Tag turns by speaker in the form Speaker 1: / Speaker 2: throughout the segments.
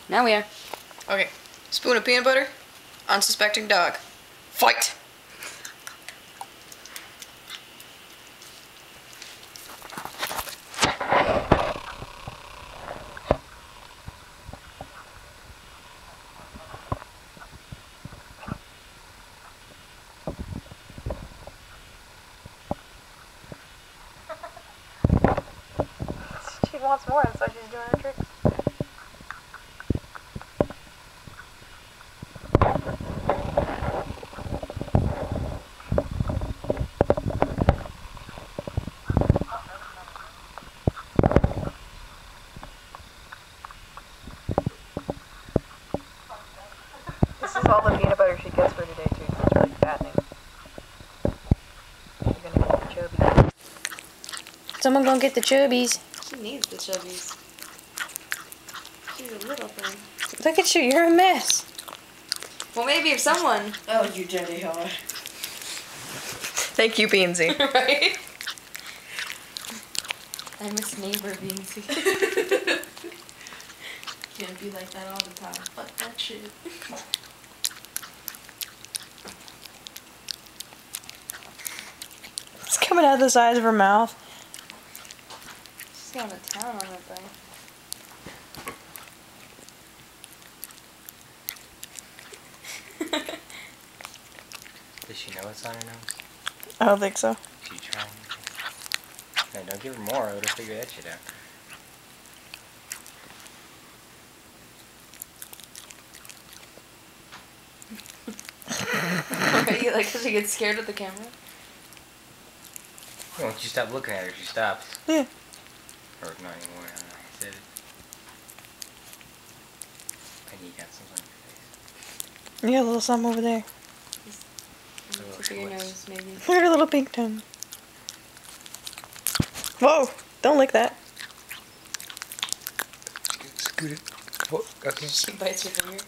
Speaker 1: Now we are.
Speaker 2: Okay. Spoon of peanut butter. Unsuspecting dog. Fight! She wants more, that's why she's doing her tricks. This is all the peanut butter she gets for today too, so it's really fattening. She's gonna get the chubbies.
Speaker 1: Someone gonna get the chubbies.
Speaker 2: She needs the chubbies. She's a little thing.
Speaker 1: Look at you, you're a mess.
Speaker 2: Well, maybe if someone...
Speaker 3: Oh, you dirty whore.
Speaker 2: Thank you, Beansy.
Speaker 1: Right? I miss neighbor Beansy.
Speaker 3: Can't be like that all the time. Fuck that shit.
Speaker 1: It's coming out of the sides of her mouth. She's going to town on that thing.
Speaker 4: Does she know what's on her nose?
Speaker 1: I don't think so.
Speaker 4: She trying? No, don't give her more. It'll figure that shit out.
Speaker 1: You like because she gets scared of the camera?
Speaker 4: Once you stop looking at her, she stops.
Speaker 1: Yeah.
Speaker 4: Or not anymore. I don't know how I said it. And you got something on your face.
Speaker 1: You got a little something over there.
Speaker 4: So
Speaker 1: Tip of your nose, maybe. Look at her little pink tongue. Whoa! Don't lick that.
Speaker 4: Scoot it. Oh, okay.
Speaker 1: She bites your finger.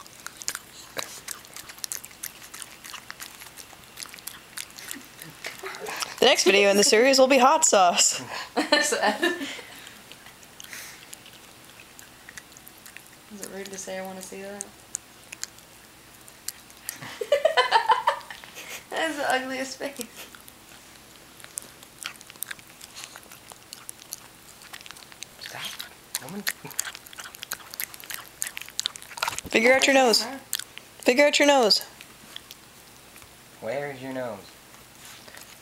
Speaker 1: The next video in the series will be hot sauce. Is it rude to say I want to see that? That's the ugliest face.
Speaker 4: Stop. No one...
Speaker 1: Figure out your nose. Figure out your nose.
Speaker 4: Where's your nose?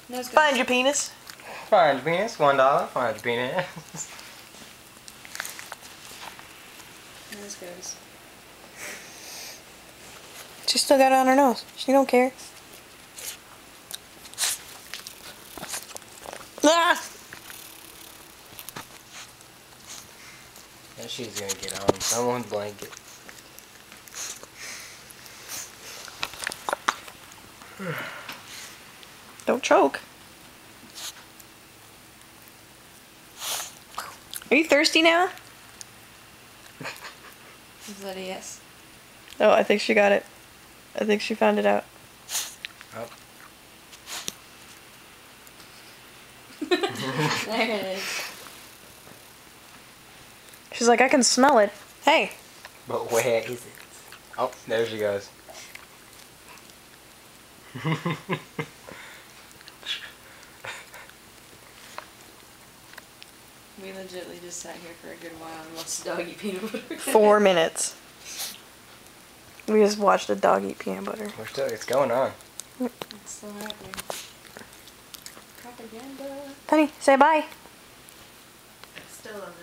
Speaker 1: Nose goes.
Speaker 2: Find your penis.
Speaker 4: Find your penis. $1. Find your penis.
Speaker 1: Nose goes. She still got it on her nose. She don't care. Ah!
Speaker 4: Now she's gonna get on someone's blanket.
Speaker 1: Don't choke. Are you thirsty now? Is that a yes? Oh, I think she got it. I think she found it out.
Speaker 4: Oh.
Speaker 1: There it is. She's like, I can smell it. Hey.
Speaker 4: But where is it? Oh, there she goes.
Speaker 1: We legitimately just sat here for a good while and watched the dog eat peanut butter. 4 minutes. We just watched a dog eat peanut butter.
Speaker 4: We're still, it's going on.
Speaker 1: It's still happening. Propaganda. Honey, say bye.
Speaker 3: It's still on